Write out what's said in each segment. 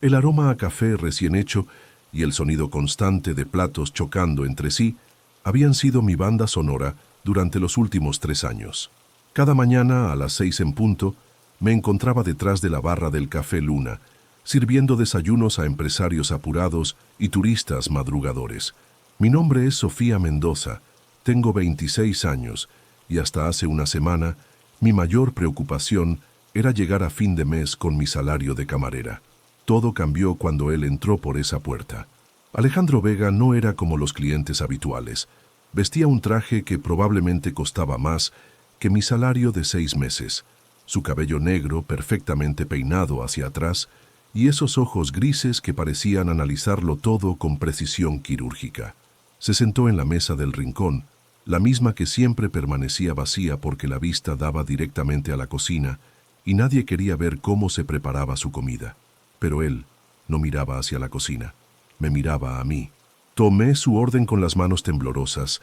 El aroma a café recién hecho y el sonido constante de platos chocando entre sí habían sido mi banda sonora durante los últimos 3 años. Cada mañana a las 6 en punto me encontraba detrás de la barra del Café Luna, sirviendo desayunos a empresarios apurados y turistas madrugadores. Mi nombre es Sofía Mendoza, tengo 26 años y hasta hace una semana mi mayor preocupación era llegar a fin de mes con mi salario de camarera. Todo cambió cuando él entró por esa puerta. Alejandro Vega no era como los clientes habituales. Vestía un traje que probablemente costaba más que mi salario de 6 meses. Su cabello negro, perfectamente peinado hacia atrás, y esos ojos grises que parecían analizarlo todo con precisión quirúrgica. Se sentó en la mesa del rincón, la misma que siempre permanecía vacía porque la vista daba directamente a la cocina y nadie quería ver cómo se preparaba su comida. Pero él no miraba hacia la cocina, me miraba a mí. Tomé su orden con las manos temblorosas,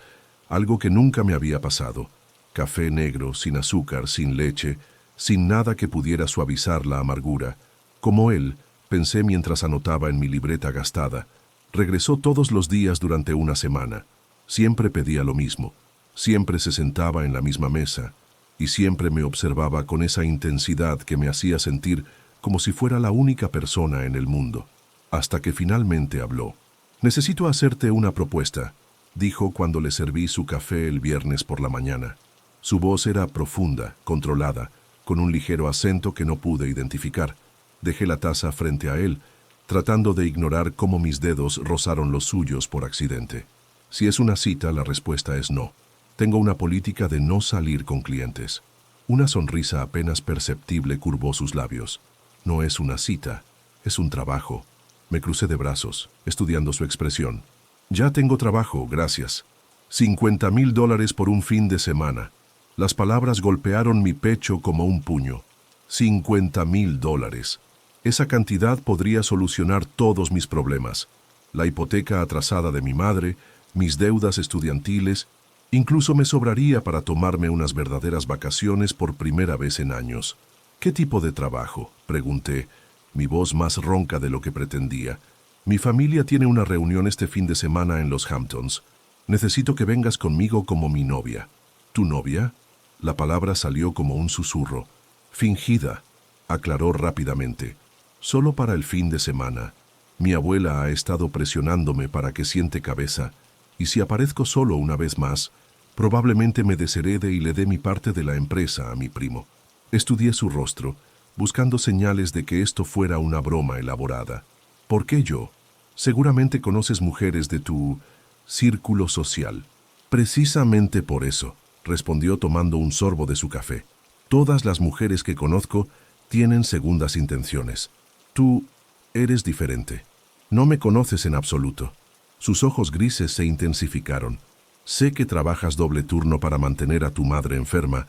algo que nunca me había pasado. Café negro, sin azúcar, sin leche, sin nada que pudiera suavizar la amargura. Como él, pensé mientras anotaba en mi libreta gastada. Regresó todos los días durante una semana. Siempre pedía lo mismo, siempre se sentaba en la misma mesa y siempre me observaba con esa intensidad que me hacía sentir como si fuera la única persona en el mundo. Hasta que finalmente habló. «Necesito hacerte una propuesta», dijo cuando le serví su café el viernes por la mañana. Su voz era profunda, controlada, con un ligero acento que no pude identificar. Dejé la taza frente a él, tratando de ignorar cómo mis dedos rozaron los suyos por accidente. Si es una cita, la respuesta es no. Tengo una política de no salir con clientes. Una sonrisa apenas perceptible curvó sus labios. No es una cita, es un trabajo. Me crucé de brazos, estudiando su expresión. Ya tengo trabajo, gracias. $50,000 por un fin de semana. Las palabras golpearon mi pecho como un puño. $50,000. Esa cantidad podría solucionar todos mis problemas. La hipoteca atrasada de mi madre, mis deudas estudiantiles, incluso me sobraría para tomarme unas verdaderas vacaciones por primera vez en años. «¿Qué tipo de trabajo?», pregunté, mi voz más ronca de lo que pretendía. «Mi familia tiene una reunión este fin de semana en los Hamptons. Necesito que vengas conmigo como mi novia». «¿Tu novia?». La palabra salió como un susurro. «Fingida», aclaró rápidamente. «Solo para el fin de semana. Mi abuela ha estado presionándome para que siente cabeza, y si aparezco solo una vez más, probablemente me desherede y le dé mi parte de la empresa a mi primo». Estudié su rostro, buscando señales de que esto fuera una broma elaborada. «¿Por qué yo? Seguramente conoces mujeres de tu círculo social». «Precisamente por eso», respondió tomando un sorbo de su café. «Todas las mujeres que conozco tienen segundas intenciones. Tú eres diferente. No me conoces en absoluto». Sus ojos grises se intensificaron. «Sé que trabajas doble turno para mantener a tu madre enferma.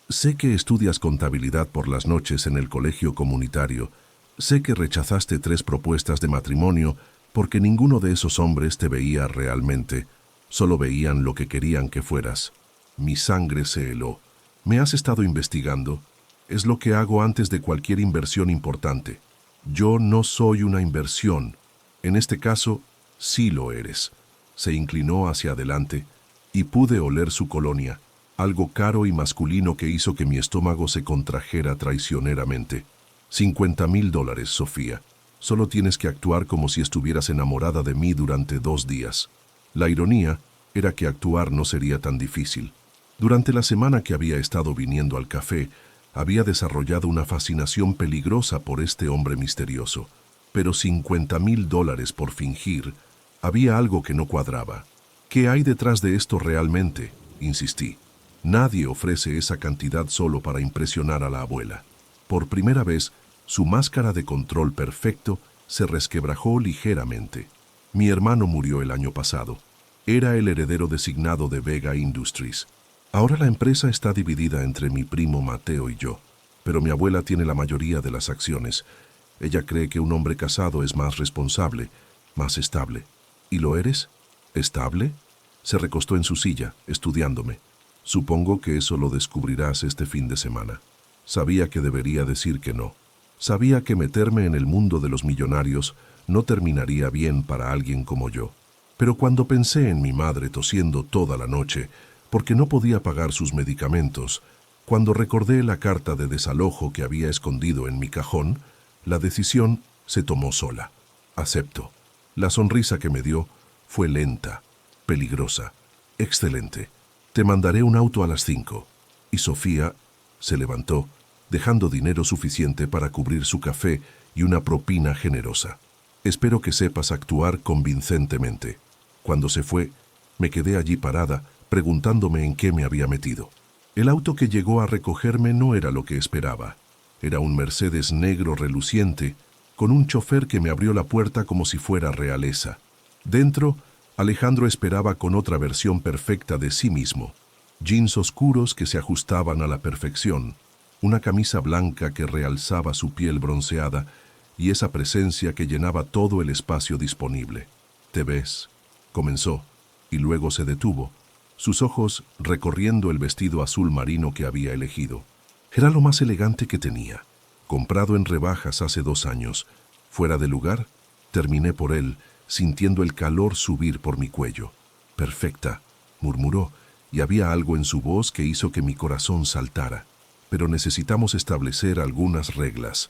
Sé que estudias contabilidad por las noches en el colegio comunitario. Sé que rechazaste 3 propuestas de matrimonio porque ninguno de esos hombres te veía realmente. Solo veían lo que querían que fueras». Mi sangre se heló. «Me has estado investigando. Es lo que hago antes de cualquier inversión importante. Yo no soy una inversión. En este caso, sí lo eres». Se inclinó hacia adelante y pude oler su colonia, algo caro y masculino que hizo que mi estómago se contrajera traicioneramente. $50,000, Sofía. Solo tienes que actuar como si estuvieras enamorada de mí durante 2 días. La ironía era que actuar no sería tan difícil. Durante la semana que había estado viniendo al café, había desarrollado una fascinación peligrosa por este hombre misterioso. Pero $50,000 por fingir, había algo que no cuadraba. «¿Qué hay detrás de esto realmente?», insistí. «Nadie ofrece esa cantidad solo para impresionar a la abuela». Por primera vez, su máscara de control perfecto se resquebrajó ligeramente. «Mi hermano murió el año pasado. Era el heredero designado de Vega Industries. Ahora la empresa está dividida entre mi primo Mateo y yo, pero mi abuela tiene la mayoría de las acciones. Ella cree que un hombre casado es más responsable, más estable». «¿Y lo eres? ¿Estable?». Se recostó en su silla, estudiándome. «Supongo que eso lo descubrirás este fin de semana». Sabía que debería decir que no. Sabía que meterme en el mundo de los millonarios no terminaría bien para alguien como yo. Pero cuando pensé en mi madre tosiendo toda la noche porque no podía pagar sus medicamentos, cuando recordé la carta de desalojo que había escondido en mi cajón, la decisión se tomó sola. Acepto. La sonrisa que me dio fue lenta, peligrosa, excelente. Te mandaré un auto a las 5. Y Sofía se levantó, dejando dinero suficiente para cubrir su café y una propina generosa. Espero que sepas actuar convincentemente. Cuando se fue, me quedé allí parada, preguntándome en qué me había metido. El auto que llegó a recogerme no era lo que esperaba. Era un Mercedes negro reluciente, con un chofer que me abrió la puerta como si fuera realeza. Dentro, Alejandro esperaba con otra versión perfecta de sí mismo. Jeans oscuros que se ajustaban a la perfección, una camisa blanca que realzaba su piel bronceada y esa presencia que llenaba todo el espacio disponible. «¿Te ves?», comenzó, y luego se detuvo, sus ojos recorriendo el vestido azul marino que había elegido. Era lo más elegante que tenía, comprado en rebajas hace 2 años. Fuera de lugar, terminé por él, sintiendo el calor subir por mi cuello. «Perfecta», murmuró, y había algo en su voz que hizo que mi corazón saltara. «Pero necesitamos establecer algunas reglas».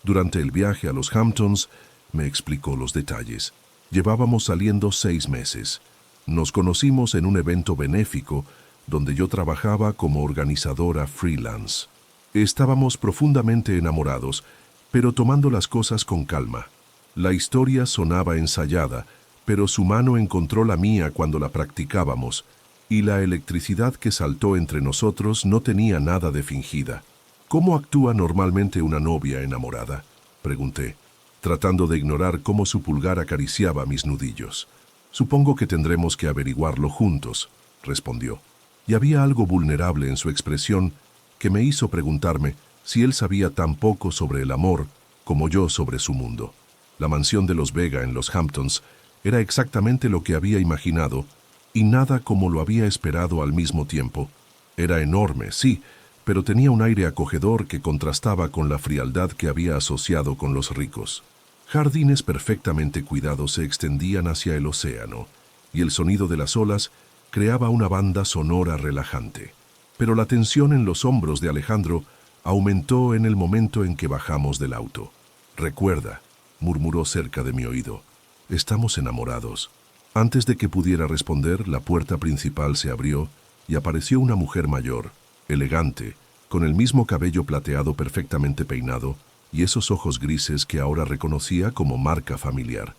Durante el viaje a los Hamptons, me explicó los detalles. Llevábamos saliendo 6 meses. Nos conocimos en un evento benéfico donde yo trabajaba como organizadora freelance. Estábamos profundamente enamorados, pero tomando las cosas con calma. La historia sonaba ensayada, pero su mano encontró la mía cuando la practicábamos, y la electricidad que saltó entre nosotros no tenía nada de fingida. «¿Cómo actúa normalmente una novia enamorada?», pregunté, tratando de ignorar cómo su pulgar acariciaba mis nudillos. «Supongo que tendremos que averiguarlo juntos», respondió. Y había algo vulnerable en su expresión que me hizo preguntarme si él sabía tan poco sobre el amor como yo sobre su mundo. La mansión de los Vega en los Hamptons era exactamente lo que había imaginado y nada como lo había esperado al mismo tiempo. Era enorme, sí, pero tenía un aire acogedor que contrastaba con la frialdad que había asociado con los ricos. Jardines perfectamente cuidados se extendían hacia el océano, y el sonido de las olas creaba una banda sonora relajante. Pero la tensión en los hombros de Alejandro aumentó en el momento en que bajamos del auto. «Recuerda», murmuró cerca de mi oído, «estamos enamorados». Antes de que pudiera responder, la puerta principal se abrió y apareció una mujer mayor, elegante, con el mismo cabello plateado perfectamente peinado y esos ojos grises que ahora reconocía como marca familiar.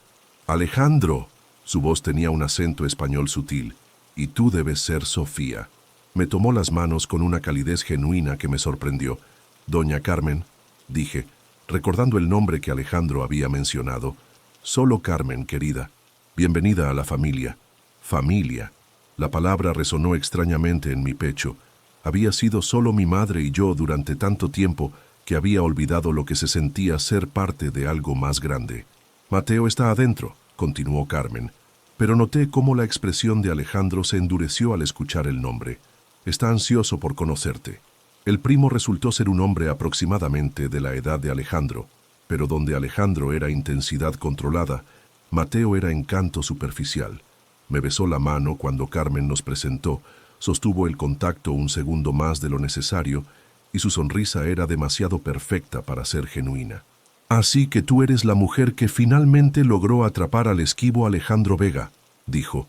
«Alejandro», su voz tenía un acento español sutil, «y tú debes ser Sofía». Me tomó las manos con una calidez genuina que me sorprendió. «Doña Carmen», dije, recordando el nombre que Alejandro había mencionado. «Solo Carmen, querida. Bienvenida a la familia». «Familia». La palabra resonó extrañamente en mi pecho. Había sido solo mi madre y yo durante tanto tiempo que había olvidado lo que se sentía ser parte de algo más grande. «Mateo está adentro», continuó Carmen, pero noté cómo la expresión de Alejandro se endureció al escuchar el nombre. «Está ansioso por conocerte». El primo resultó ser un hombre aproximadamente de la edad de Alejandro, pero donde Alejandro era intensidad controlada, Mateo era encanto superficial. Me besó la mano cuando Carmen nos presentó, sostuvo el contacto un segundo más de lo necesario y su sonrisa era demasiado perfecta para ser genuina. «Así que tú eres la mujer que finalmente logró atrapar al esquivo Alejandro Vega», dijo,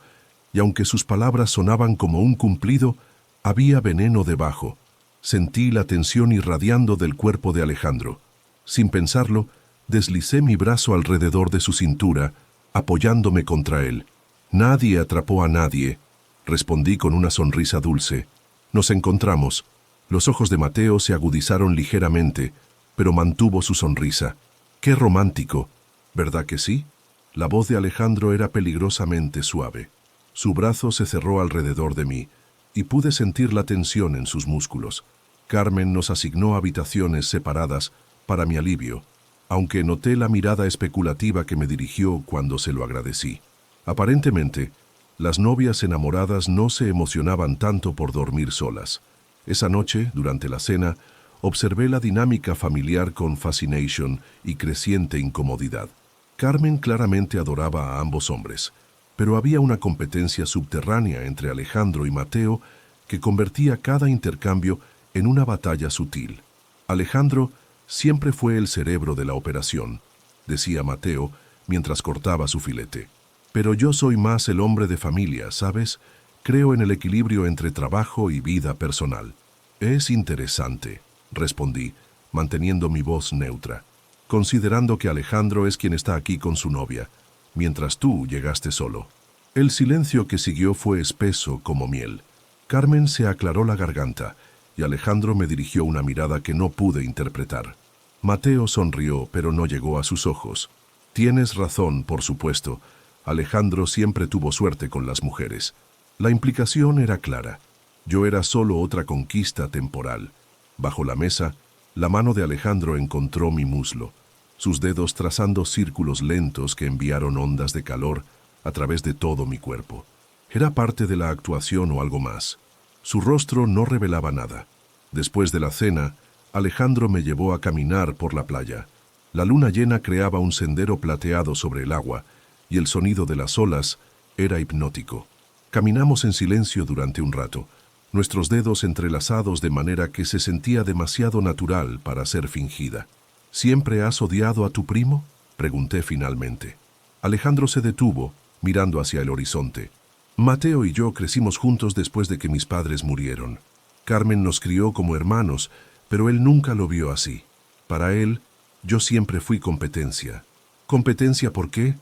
y aunque sus palabras sonaban como un cumplido, había veneno debajo. Sentí la tensión irradiando del cuerpo de Alejandro. Sin pensarlo, deslicé mi brazo alrededor de su cintura, apoyándome contra él. «Nadie atrapó a nadie», respondí con una sonrisa dulce. Nos encontramos. Los ojos de Mateo se agudizaron ligeramente, pero mantuvo su sonrisa. «Qué romántico, ¿verdad que sí?». La voz de Alejandro era peligrosamente suave. Su brazo se cerró alrededor de mí, y pude sentir la tensión en sus músculos. Carmen nos asignó habitaciones separadas para mi alivio, aunque noté la mirada especulativa que me dirigió cuando se lo agradecí. Aparentemente, las novias enamoradas no se emocionaban tanto por dormir solas. Esa noche, durante la cena, Observé la dinámica familiar con fascination y creciente incomodidad. Carmen claramente adoraba a ambos hombres, pero había una competencia subterránea entre Alejandro y Mateo que convertía cada intercambio en una batalla sutil. Alejandro siempre fue el cerebro de la operación, decía Mateo mientras cortaba su filete. Pero yo soy más el hombre de familia, ¿sabes? Creo en el equilibrio entre trabajo y vida personal. Es interesante, respondí, manteniendo mi voz neutra, considerando que Alejandro es quien está aquí con su novia, mientras tú llegaste solo. El silencio que siguió fue espeso como miel. Carmen se aclaró la garganta y Alejandro me dirigió una mirada que no pude interpretar. Mateo sonrió, pero no llegó a sus ojos. Tienes razón, por supuesto. Alejandro siempre tuvo suerte con las mujeres. La implicación era clara. Yo era solo otra conquista temporal. Bajo la mesa, la mano de Alejandro encontró mi muslo, sus dedos trazando círculos lentos que enviaron ondas de calor a través de todo mi cuerpo. ¿Era parte de la actuación o algo más? Su rostro no revelaba nada. Después de la cena, Alejandro me llevó a caminar por la playa. La luna llena creaba un sendero plateado sobre el agua, y el sonido de las olas era hipnótico. Caminamos en silencio durante un rato, nuestros dedos entrelazados de manera que se sentía demasiado natural para ser fingida. ¿Siempre has odiado a tu primo?, pregunté finalmente. Alejandro se detuvo, mirando hacia el horizonte. Mateo y yo crecimos juntos después de que mis padres murieron. Carmen nos crió como hermanos, pero él nunca lo vio así. Para él, yo siempre fui competencia. ¿Competencia por qué?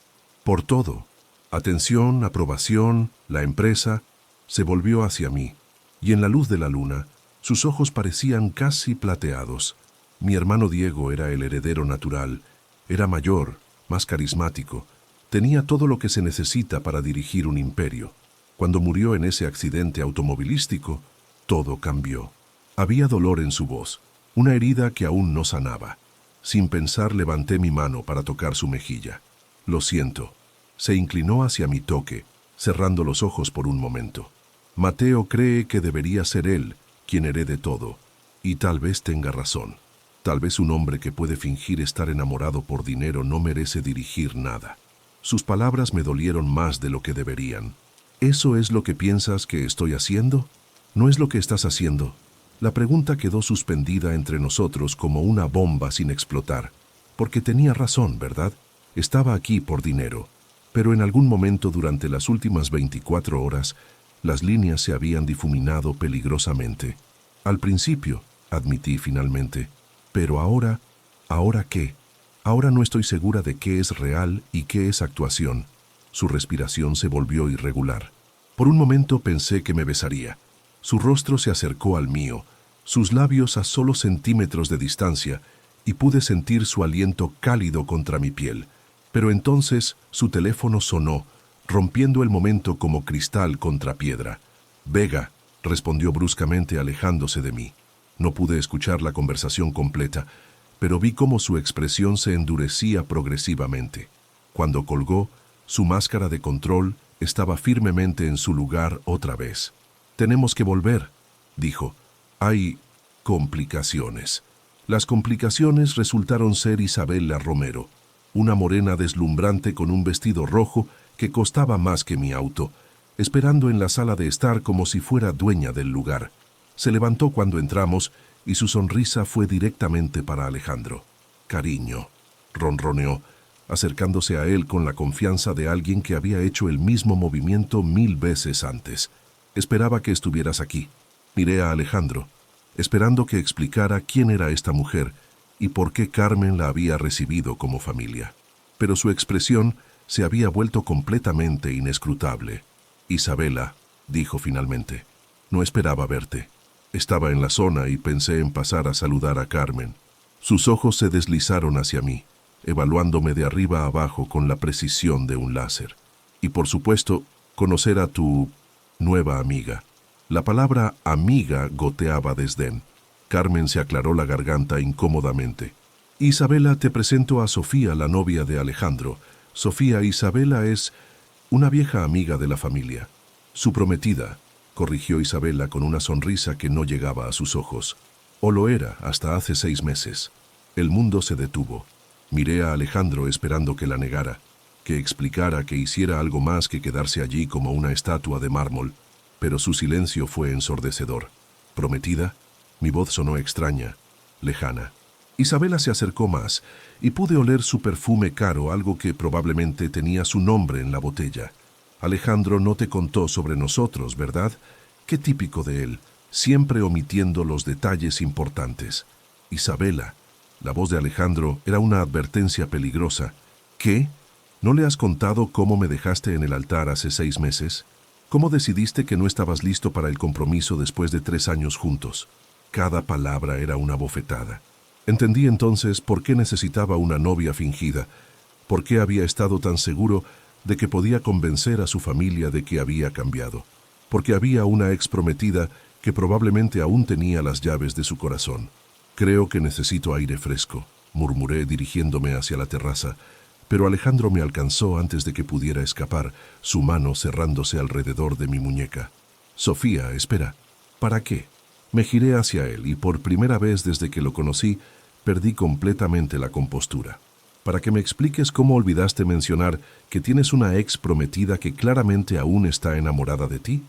Por todo. Atención, aprobación, la empresa. Se volvió hacia mí, y en la luz de la luna, sus ojos parecían casi plateados. Mi hermano Diego era el heredero natural. Era mayor, más carismático. Tenía todo lo que se necesita para dirigir un imperio. Cuando murió en ese accidente automovilístico, todo cambió. Había dolor en su voz, una herida que aún no sanaba. Sin pensar, levanté mi mano para tocar su mejilla. Lo siento. Se inclinó hacia mi toque, cerrando los ojos por un momento. Mateo cree que debería ser él quien herede todo, y tal vez tenga razón. Tal vez un hombre que puede fingir estar enamorado por dinero no merece dirigir nada. Sus palabras me dolieron más de lo que deberían. ¿Eso es lo que piensas que estoy haciendo? No es lo que estás haciendo. La pregunta quedó suspendida entre nosotros como una bomba sin explotar. Porque tenía razón, ¿verdad? Estaba aquí por dinero. Pero en algún momento durante las últimas 24 horas, las líneas se habían difuminado peligrosamente. Al principio, admití finalmente. Pero ahora, ¿ahora qué? Ahora no estoy segura de qué es real y qué es actuación. Su respiración se volvió irregular. Por un momento pensé que me besaría. Su rostro se acercó al mío, sus labios a solo centímetros de distancia, y pude sentir su aliento cálido contra mi piel. Pero entonces su teléfono sonó, rompiendo el momento como cristal contra piedra. «Vega», respondió bruscamente alejándose de mí. No pude escuchar la conversación completa, pero vi cómo su expresión se endurecía progresivamente. Cuando colgó, su máscara de control estaba firmemente en su lugar otra vez. «Tenemos que volver», dijo. «Hay complicaciones». Las complicaciones resultaron ser Isabela Romero, una morena deslumbrante con un vestido rojo que costaba más que mi auto, esperando en la sala de estar como si fuera dueña del lugar. Se levantó cuando entramos y su sonrisa fue directamente para Alejandro. «Cariño», ronroneó, acercándose a él con la confianza de alguien que había hecho el mismo movimiento 1000 veces antes. «Esperaba que estuvieras aquí». Miré a Alejandro, esperando que explicara quién era esta mujer y por qué Carmen la había recibido como familia. Pero su expresión se había vuelto completamente inescrutable. «Isabela», dijo finalmente, «no esperaba verte. Estaba en la zona y pensé en pasar a saludar a Carmen». Sus ojos se deslizaron hacia mí, evaluándome de arriba a abajo con la precisión de un láser. «Y por supuesto, conocer a tu nueva amiga». La palabra amiga goteaba desdén. Carmen se aclaró la garganta incómodamente. «Isabela, te presento a Sofía, la novia de Alejandro. Sofía, Isabela es una vieja amiga de la familia». «Su prometida», corrigió Isabela con una sonrisa que no llegaba a sus ojos. O lo era hasta hace 6 meses. El mundo se detuvo. Miré a Alejandro esperando que la negara, que explicara, que hiciera algo más que quedarse allí como una estatua de mármol, pero su silencio fue ensordecedor. ¿Prometida? Mi voz sonó extraña, lejana. Isabela se acercó más y pude oler su perfume caro, algo que probablemente tenía su nombre en la botella. Alejandro no te contó sobre nosotros, ¿verdad? Qué típico de él, siempre omitiendo los detalles importantes. Isabela, la voz de Alejandro era una advertencia peligrosa. ¿Qué? ¿No le has contado cómo me dejaste en el altar hace 6 meses? ¿Cómo decidiste que no estabas listo para el compromiso después de 3 años juntos? Cada palabra era una bofetada. Entendí entonces por qué necesitaba una novia fingida, por qué había estado tan seguro de que podía convencer a su familia de que había cambiado, porque había una ex prometida que probablemente aún tenía las llaves de su corazón. Creo que necesito aire fresco, murmuré dirigiéndome hacia la terraza, pero Alejandro me alcanzó antes de que pudiera escapar, su mano cerrándose alrededor de mi muñeca. Sofía, espera. ¿Para qué? Me giré hacia él y por primera vez desde que lo conocí, perdí completamente la compostura. Para que me expliques cómo olvidaste mencionar que tienes una ex prometida que claramente aún está enamorada de ti.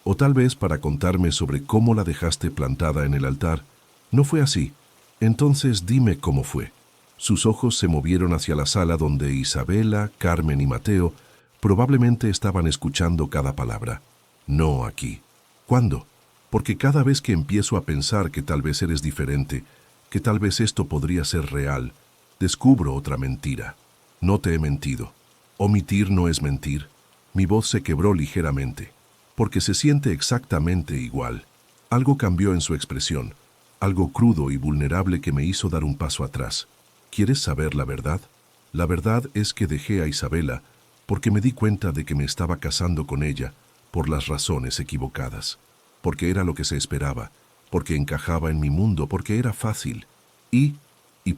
O tal vez para contarme sobre cómo la dejaste plantada en el altar. No fue así. Entonces dime cómo fue. Sus ojos se movieron hacia la sala donde Isabela, Carmen y Mateo probablemente estaban escuchando cada palabra. No aquí. ¿Cuándo? Porque cada vez que empiezo a pensar que tal vez eres diferente, que tal vez esto podría ser real, descubro otra mentira. No te he mentido. Omitir no es mentir. Mi voz se quebró ligeramente, porque se siente exactamente igual. Algo cambió en su expresión, algo crudo y vulnerable que me hizo dar un paso atrás. ¿Quieres saber la verdad? La verdad es que dejé a Isabela porque me di cuenta de que me estaba casando con ella por las razones equivocadas, porque era lo que se esperaba, porque encajaba en mi mundo, porque era fácil, y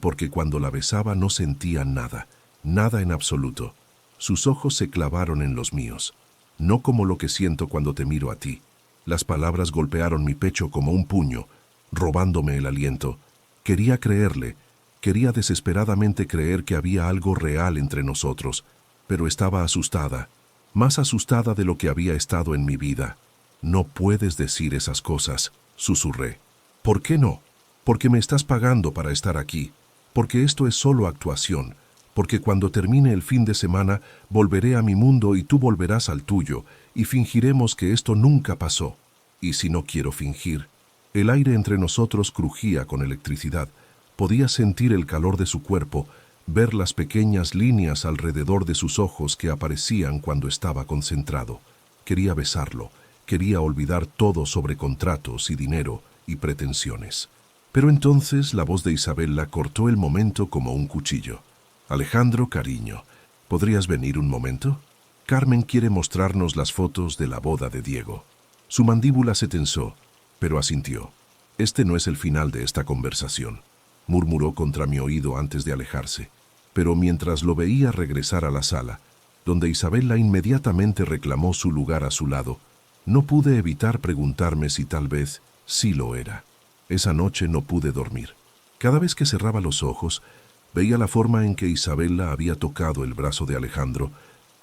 porque cuando la besaba no sentía nada, nada en absoluto. Sus ojos se clavaron en los míos, no como lo que siento cuando te miro a ti. Las palabras golpearon mi pecho como un puño, robándome el aliento. Quería creerle, quería desesperadamente creer que había algo real entre nosotros, pero estaba asustada, más asustada de lo que había estado en mi vida. No puedes decir esas cosas, susurré. ¿Por qué no? Porque me estás pagando para estar aquí, porque esto es solo actuación, porque cuando termine el fin de semana volveré a mi mundo y tú volverás al tuyo, y fingiremos que esto nunca pasó. Y si no quiero fingir, el aire entre nosotros crujía con electricidad. Podía sentir el calor de su cuerpo, ver las pequeñas líneas alrededor de sus ojos que aparecían cuando estaba concentrado. Quería besarlo, quería olvidar todo sobre contratos y dinero y pretensiones. Pero entonces la voz de Isabela cortó el momento como un cuchillo. Alejandro, cariño, ¿podrías venir un momento? Carmen quiere mostrarnos las fotos de la boda de Diego. Su mandíbula se tensó, pero asintió. Este no es el final de esta conversación, murmuró contra mi oído antes de alejarse. Pero mientras lo veía regresar a la sala, donde Isabela inmediatamente reclamó su lugar a su lado, no pude evitar preguntarme si tal vez sí lo era. Esa noche no pude dormir. Cada vez que cerraba los ojos, veía la forma en que Isabela había tocado el brazo de Alejandro,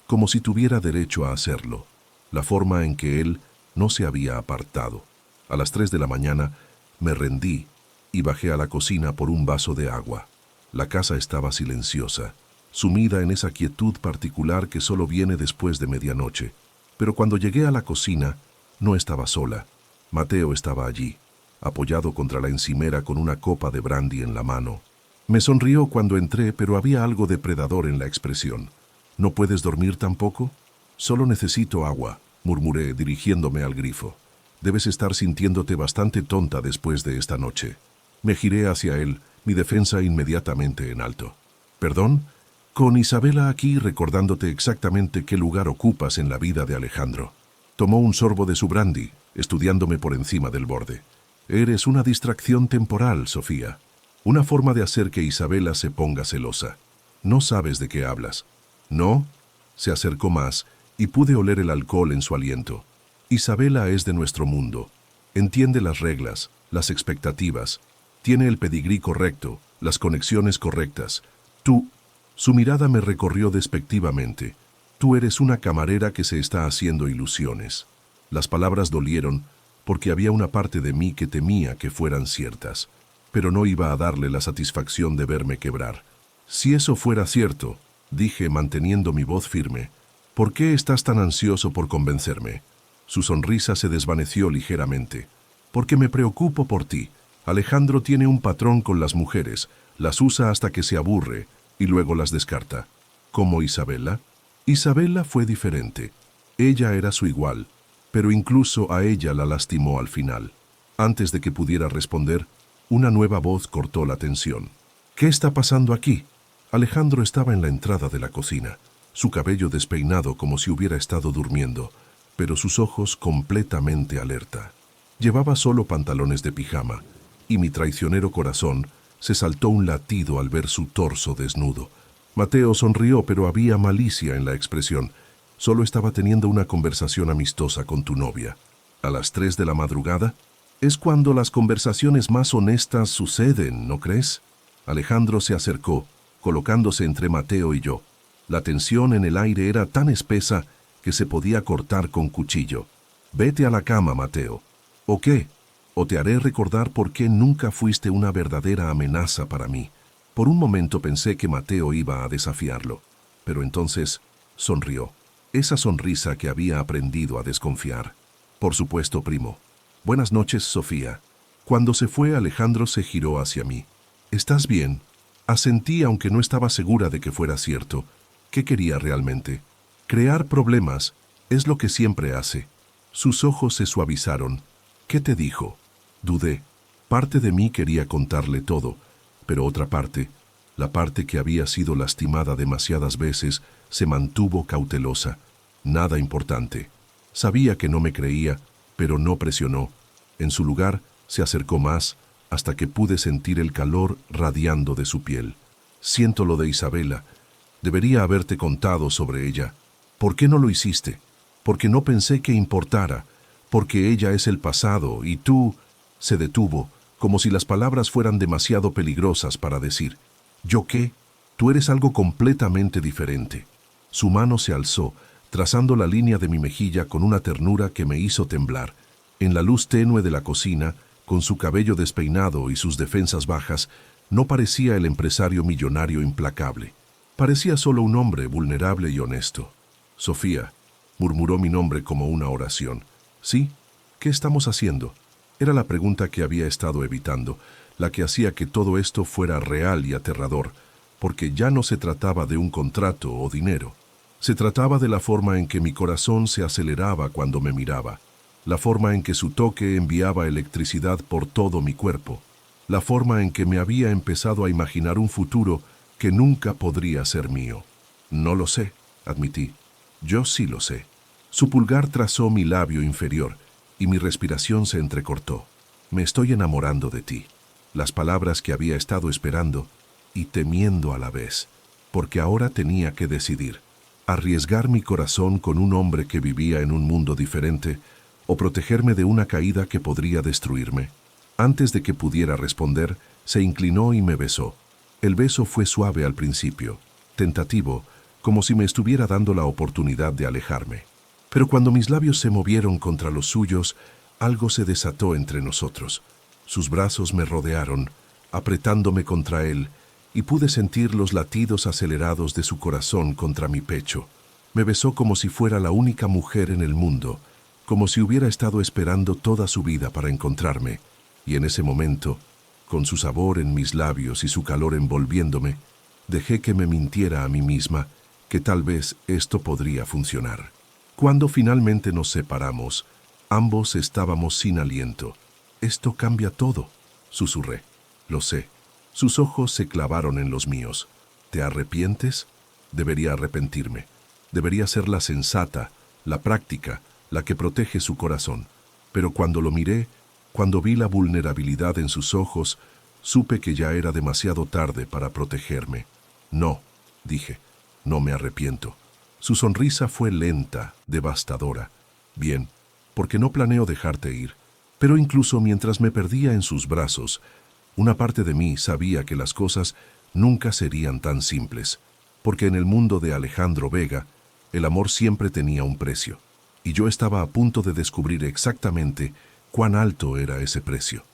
como si tuviera derecho a hacerlo, la forma en que él no se había apartado. A las 3 de la mañana me rendí y bajé a la cocina por un vaso de agua. La casa estaba silenciosa, sumida en esa quietud particular que solo viene después de medianoche. Pero cuando llegué a la cocina, no estaba sola. Mateo estaba allí, apoyado contra la encimera con una copa de brandy en la mano. Me sonrió cuando entré, pero había algo depredador en la expresión. ¿No puedes dormir tampoco? Solo necesito agua, murmuré dirigiéndome al grifo. Debes estar sintiéndote bastante tonta después de esta noche. Me giré hacia él, mi defensa inmediatamente en alto. ¿Perdón? Con Isabela aquí recordándote exactamente qué lugar ocupas en la vida de Alejandro. Tomó un sorbo de su brandy, estudiándome por encima del borde. Eres una distracción temporal, Sofía. Una forma de hacer que Isabela se ponga celosa. No sabes de qué hablas. ¿No? Se acercó más y pude oler el alcohol en su aliento. Isabela es de nuestro mundo. Entiende las reglas, las expectativas. Tiene el pedigrí correcto, las conexiones correctas. Tú... Su mirada me recorrió despectivamente. Tú eres una camarera que se está haciendo ilusiones. Las palabras dolieron porque había una parte de mí que temía que fueran ciertas, pero no iba a darle la satisfacción de verme quebrar. Si eso fuera cierto, dije manteniendo mi voz firme, ¿por qué estás tan ansioso por convencerme? Su sonrisa se desvaneció ligeramente. Porque me preocupo por ti. Alejandro tiene un patrón con las mujeres, las usa hasta que se aburre y luego las descarta. ¿Como Isabela? Isabela fue diferente. Ella era su igual, pero incluso a ella la lastimó al final. Antes de que pudiera responder, una nueva voz cortó la tensión. ¿Qué está pasando aquí? Alejandro estaba en la entrada de la cocina, su cabello despeinado como si hubiera estado durmiendo, pero sus ojos completamente alerta. Llevaba solo pantalones de pijama, y mi traicionero corazón se saltó un latido al ver su torso desnudo. Mateo sonrió, pero había malicia en la expresión. Solo estaba teniendo una conversación amistosa con tu novia. ¿A las 3 de la madrugada? Es cuando las conversaciones más honestas suceden, ¿no crees? Alejandro se acercó, colocándose entre Mateo y yo. La tensión en el aire era tan espesa que se podía cortar con cuchillo. Vete a la cama, Mateo. ¿O qué? O te haré recordar por qué nunca fuiste una verdadera amenaza para mí. Por un momento pensé que Mateo iba a desafiarlo, pero entonces sonrió. Esa sonrisa que había aprendido a desconfiar. Por supuesto, primo. Buenas noches, Sofía. Cuando se fue, Alejandro se giró hacia mí. ¿Estás bien? Asentí, aunque no estaba segura de que fuera cierto. ¿Qué quería realmente? Crear problemas es lo que siempre hace. Sus ojos se suavizaron. ¿Qué te dijo? Dudé. Parte de mí quería contarle todo, pero otra parte, la parte que había sido lastimada demasiadas veces, se mantuvo cautelosa. Nada importante. Sabía que no me creía, pero no presionó. En su lugar, se acercó más, hasta que pude sentir el calor radiando de su piel. Siento lo de Isabela. Debería haberte contado sobre ella. ¿Por qué no lo hiciste? Porque no pensé que importara. Porque ella es el pasado y tú... Se detuvo, como si las palabras fueran demasiado peligrosas para decir. ¿Yo qué? Tú eres algo completamente diferente. Su mano se alzó, trazando la línea de mi mejilla con una ternura que me hizo temblar. En la luz tenue de la cocina, con su cabello despeinado y sus defensas bajas, no parecía el empresario millonario implacable. Parecía solo un hombre vulnerable y honesto. Sofía, murmuró mi nombre como una oración. ¿Sí? ¿Qué estamos haciendo? Era la pregunta que había estado evitando, la que hacía que todo esto fuera real y aterrador, porque ya no se trataba de un contrato o dinero. Se trataba de la forma en que mi corazón se aceleraba cuando me miraba, la forma en que su toque enviaba electricidad por todo mi cuerpo, la forma en que me había empezado a imaginar un futuro que nunca podría ser mío. No lo sé, admití. Yo sí lo sé. Su pulgar trazó mi labio inferior, y mi respiración se entrecortó. Me estoy enamorando de ti. Las palabras que había estado esperando y temiendo a la vez, porque ahora tenía que decidir. Arriesgar mi corazón con un hombre que vivía en un mundo diferente o protegerme de una caída que podría destruirme. Antes de que pudiera responder, se inclinó y me besó. El beso fue suave al principio, tentativo, como si me estuviera dando la oportunidad de alejarme. Pero cuando mis labios se movieron contra los suyos, algo se desató entre nosotros. Sus brazos me rodearon, apretándome contra él, y pude sentir los latidos acelerados de su corazón contra mi pecho. Me besó como si fuera la única mujer en el mundo, como si hubiera estado esperando toda su vida para encontrarme, y en ese momento, con su sabor en mis labios y su calor envolviéndome, dejé que me mintiera a mí misma que tal vez esto podría funcionar. Cuando finalmente nos separamos, ambos estábamos sin aliento. «Esto cambia todo», susurré. «Lo sé». Sus ojos se clavaron en los míos. «¿Te arrepientes?» Debería arrepentirme. Debería ser la sensata, la práctica, la que protege su corazón. Pero cuando lo miré, cuando vi la vulnerabilidad en sus ojos, supe que ya era demasiado tarde para protegerme. «No», dije, «no me arrepiento». Su sonrisa fue lenta, devastadora. «Bien, porque no planeo dejarte ir». Pero incluso mientras me perdía en sus brazos, Una parte de mí sabía que las cosas nunca serían tan simples, porque en el mundo de Alejandro Vega, el amor siempre tenía un precio, y yo estaba a punto de descubrir exactamente cuán alto era ese precio.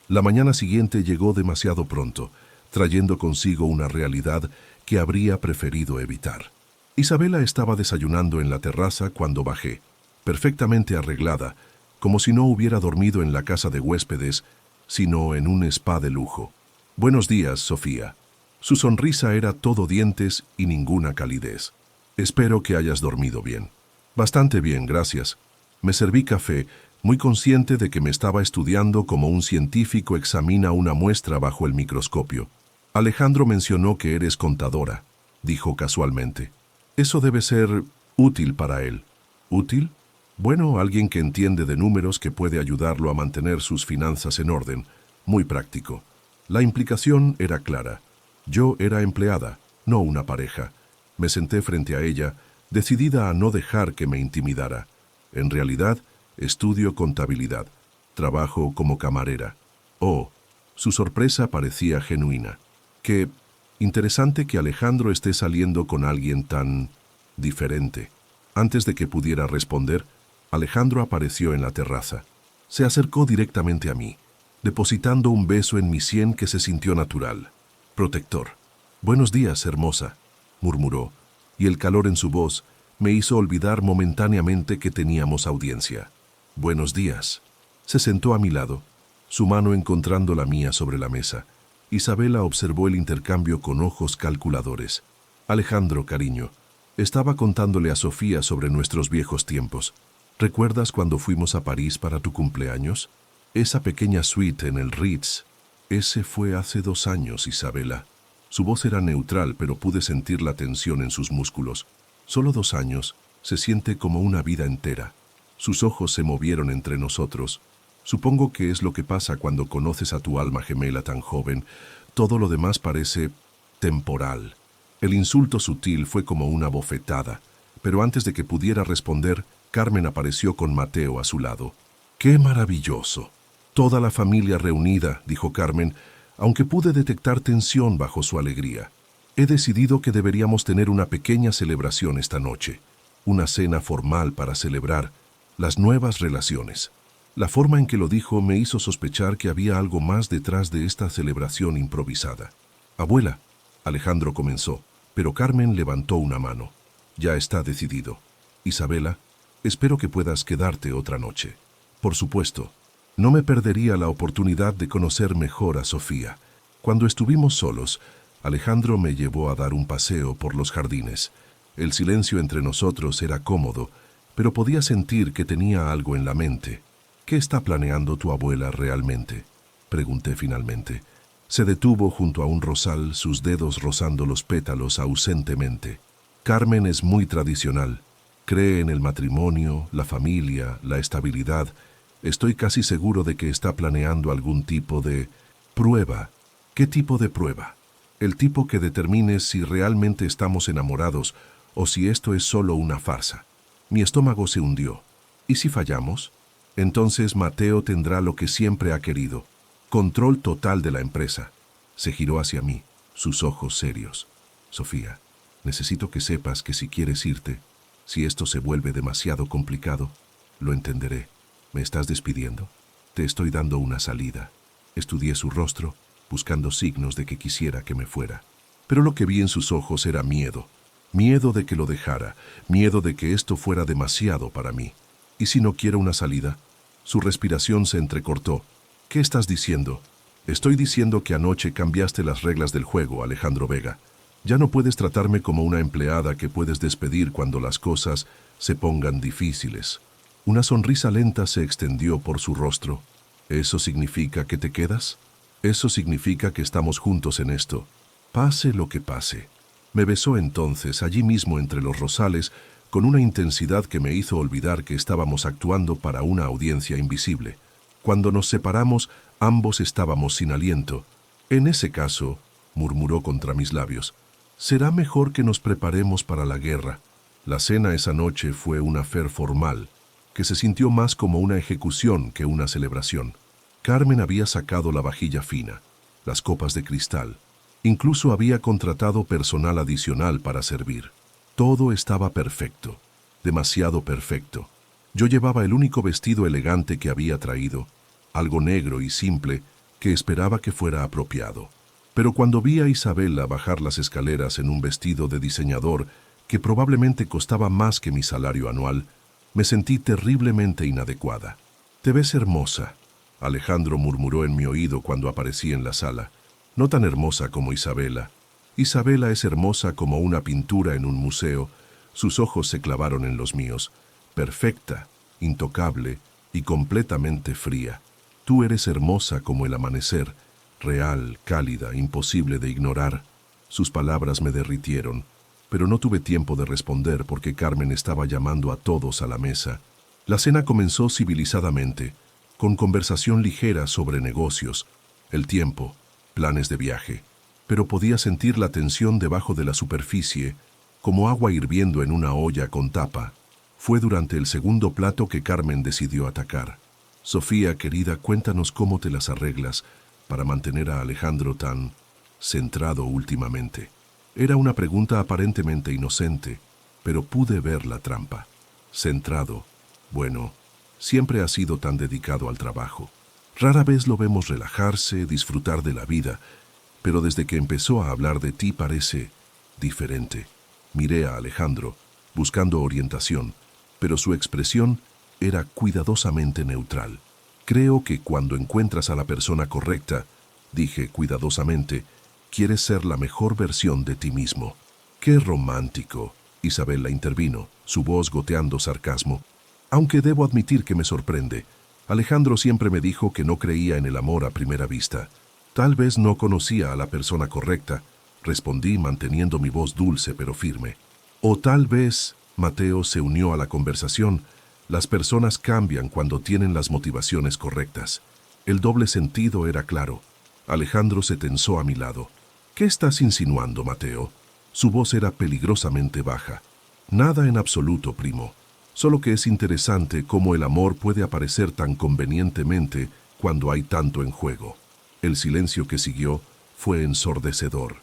La mañana siguiente llegó demasiado pronto, trayendo consigo una realidad que habría preferido evitar. Isabela estaba desayunando en la terraza cuando bajé, perfectamente arreglada, como si no hubiera dormido en la casa de huéspedes, sino en un spa de lujo. «Buenos días, Sofía». Su sonrisa era todo dientes y ninguna calidez. «Espero que hayas dormido bien». «Bastante bien, gracias». Me serví café, muy consciente de que me estaba estudiando como un científico examina una muestra bajo el microscopio. «Alejandro mencionó que eres contadora», dijo casualmente. «Eso debe ser útil para él». ¿Útil? Bueno, alguien que entiende de números que puede ayudarlo a mantener sus finanzas en orden. Muy práctico. La implicación era clara. Yo era empleada, no una pareja. Me senté frente a ella, decidida a no dejar que me intimidara. En realidad, estudio contabilidad. Trabajo como camarera. Oh, su sorpresa parecía genuina. Qué interesante que Alejandro esté saliendo con alguien tan diferente. Antes de que pudiera responder, Alejandro apareció en la terraza. Se acercó directamente a mí, depositando un beso en mi sien que se sintió natural. Protector. «Buenos días, hermosa», murmuró, y el calor en su voz me hizo olvidar momentáneamente que teníamos audiencia. «Buenos días». Se sentó a mi lado, su mano encontrando la mía sobre la mesa. Isabela observó el intercambio con ojos calculadores. «Alejandro, cariño, estaba contándole a Sofía sobre nuestros viejos tiempos. ¿Recuerdas cuando fuimos a París para tu cumpleaños? Esa pequeña suite en el Ritz. Ese fue hace 2 años, Isabela». Su voz era neutral, pero pude sentir la tensión en sus músculos. «Solo 2 años. Se siente como una vida entera». Sus ojos se movieron entre nosotros. «Supongo que es lo que pasa cuando conoces a tu alma gemela tan joven. Todo lo demás parece temporal». El insulto sutil fue como una bofetada, pero antes de que pudiera responder, Carmen apareció con Mateo a su lado. «¡Qué maravilloso! Toda la familia reunida», dijo Carmen, aunque pude detectar tensión bajo su alegría. «He decidido que deberíamos tener una pequeña celebración esta noche, una cena formal para celebrar las nuevas relaciones». La forma en que lo dijo me hizo sospechar que había algo más detrás de esta celebración improvisada. «Abuela», Alejandro comenzó, pero Carmen levantó una mano. «Ya está decidido. Isabela, espero que puedas quedarte otra noche». «Por supuesto». No me perdería la oportunidad de conocer mejor a Sofía. Cuando estuvimos solos, Alejandro me llevó a dar un paseo por los jardines. El silencio entre nosotros era cómodo, pero podía sentir que tenía algo en la mente. «¿Qué está planeando tu abuela realmente?», pregunté finalmente. Se detuvo junto a un rosal, sus dedos rozando los pétalos ausentemente. «Carmen es muy tradicional. Cree en el matrimonio, la familia, la estabilidad. Estoy casi seguro de que está planeando algún tipo de prueba». «¿Qué tipo de prueba?». «El tipo que determine si realmente estamos enamorados o si esto es solo una farsa». Mi estómago se hundió. «¿Y si fallamos?». «Entonces Mateo tendrá lo que siempre ha querido, control total de la empresa». Se giró hacia mí, sus ojos serios. «Sofía, necesito que sepas que si quieres irte, si esto se vuelve demasiado complicado, lo entenderé. ¿Me estás despidiendo? Te estoy dando una salida». Estudié su rostro, buscando signos de que quisiera que me fuera. Pero lo que vi en sus ojos era miedo. Miedo de que lo dejara, miedo de que esto fuera demasiado para mí. «¿Y si no quiero una salida?». Su respiración se entrecortó. «¿Qué estás diciendo?». «Estoy diciendo que anoche cambiaste las reglas del juego, Alejandro Vega. Ya no puedes tratarme como una empleada que puedes despedir cuando las cosas se pongan difíciles». Una sonrisa lenta se extendió por su rostro. «¿Eso significa que te quedas?». «Eso significa que estamos juntos en esto, pase lo que pase». Me besó entonces, allí mismo entre los rosales, con una intensidad que me hizo olvidar que estábamos actuando para una audiencia invisible. Cuando nos separamos, ambos estábamos sin aliento. «En ese caso», murmuró contra mis labios, «será mejor que nos preparemos para la guerra». La cena esa noche fue un affair formal, que se sintió más como una ejecución que una celebración. Carmen había sacado la vajilla fina. las copas de cristal. Incluso había contratado personal adicional para servir. Todo estaba perfecto, demasiado perfecto. Yo llevaba el único vestido elegante que había traído, algo negro y simple que esperaba que fuera apropiado. Pero cuando vi a Isabela bajar las escaleras en un vestido de diseñador que probablemente costaba más que mi salario anual, me sentí terriblemente inadecuada. «Te ves hermosa», Alejandro murmuró en mi oído cuando aparecí en la sala. «No tan hermosa como Isabela. Isabela es hermosa como una pintura en un museo». Sus ojos se clavaron en los míos. «Perfecta, intocable y completamente fría. Tú eres hermosa como el amanecer, real, cálida, imposible de ignorar». Sus palabras me derritieron, pero no tuve tiempo de responder porque Carmen estaba llamando a todos a la mesa. La cena comenzó civilizadamente, con conversación ligera sobre negocios, el tiempo, planes de viaje, pero podía sentir la tensión debajo de la superficie, como agua hirviendo en una olla con tapa. Fue durante el segundo plato que Carmen decidió atacar. «Sofía, querida, cuéntanos cómo te las arreglas para mantener a Alejandro tan centrado últimamente». Era una pregunta aparentemente inocente, pero pude ver la trampa. Centrado. Bueno, siempre ha sido tan dedicado al trabajo. Rara vez lo vemos relajarse, disfrutar de la vida, pero desde que empezó a hablar de ti parece diferente. Miré a Alejandro, buscando orientación, pero su expresión era cuidadosamente neutral. «Creo que cuando encuentras a la persona correcta», dije cuidadosamente, «quieres ser la mejor versión de ti mismo». «Qué romántico», Isabela intervino, su voz goteando sarcasmo. «Aunque debo admitir que me sorprende. Alejandro siempre me dijo que no creía en el amor a primera vista». «Tal vez no conocía a la persona correcta», respondí manteniendo mi voz dulce pero firme. «O tal vez», Mateo se unió a la conversación, «las personas cambian cuando tienen las motivaciones correctas». El doble sentido era claro. Alejandro se tensó a mi lado. «¿Qué estás insinuando, Mateo?» Su voz era peligrosamente baja. «Nada en absoluto, primo. Solo que es interesante cómo el amor puede aparecer tan convenientemente cuando hay tanto en juego». El silencio que siguió fue ensordecedor.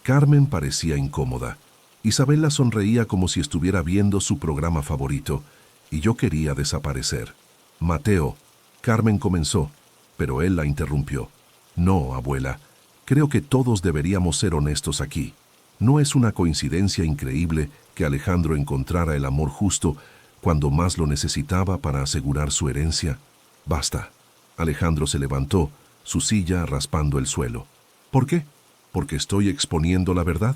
Carmen parecía incómoda. Isabela sonreía como si estuviera viendo su programa favorito, y yo quería desaparecer. «Mateo», Carmen comenzó, pero él la interrumpió. «No, abuela, creo que todos deberíamos ser honestos aquí. ¿No es una coincidencia increíble que Alejandro encontrara el amor justo cuando más lo necesitaba para asegurar su herencia?» «Basta». Alejandro se levantó, su silla raspando el suelo. «¿Por qué? ¿Porque estoy exponiendo la verdad?»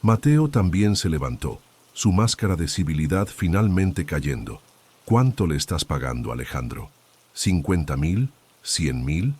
Mateo también se levantó, su máscara de civilidad finalmente cayendo. «¿Cuánto le estás pagando, Alejandro? ¿50,000? ¿100,000?»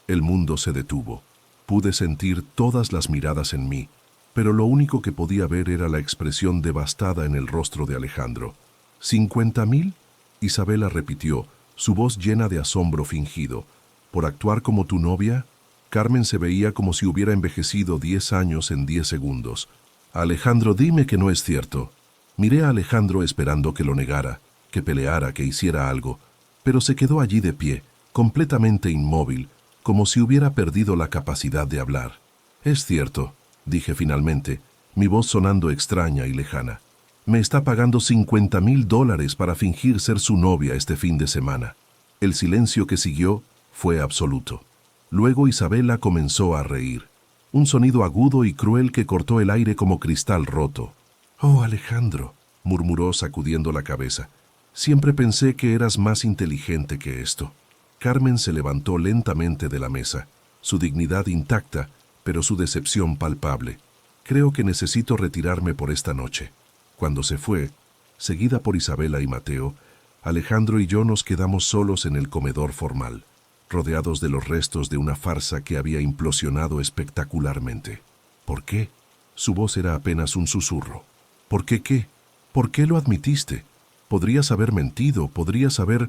El mundo se detuvo. Pude sentir todas las miradas en mí, pero lo único que podía ver era la expresión devastada en el rostro de Alejandro. «¿50,000?» Isabela repitió, su voz llena de asombro fingido. «¿Por actuar como tu novia?» Carmen se veía como si hubiera envejecido 10 años en 10 segundos. «Alejandro, dime que no es cierto». Miré a Alejandro esperando que lo negara, que peleara, que hiciera algo, pero se quedó allí de pie, completamente inmóvil, como si hubiera perdido la capacidad de hablar. «Es cierto», dije finalmente, mi voz sonando extraña y lejana. «Me está pagando $50,000 para fingir ser su novia este fin de semana». El silencio que siguió fue absoluto. Luego Isabela comenzó a reír. Un sonido agudo y cruel que cortó el aire como cristal roto. «Oh, Alejandro», murmuró sacudiendo la cabeza. «Siempre pensé que eras más inteligente que esto». Carmen se levantó lentamente de la mesa, su dignidad intacta, pero su decepción palpable. «Creo que necesito retirarme por esta noche». Cuando se fue, seguida por Isabela y Mateo, Alejandro y yo nos quedamos solos en el comedor formal, rodeados de los restos de una farsa que había implosionado espectacularmente. «¿Por qué?» Su voz era apenas un susurro. «¿Por qué qué? ¿Por qué lo admitiste? Podrías haber mentido, podrías haber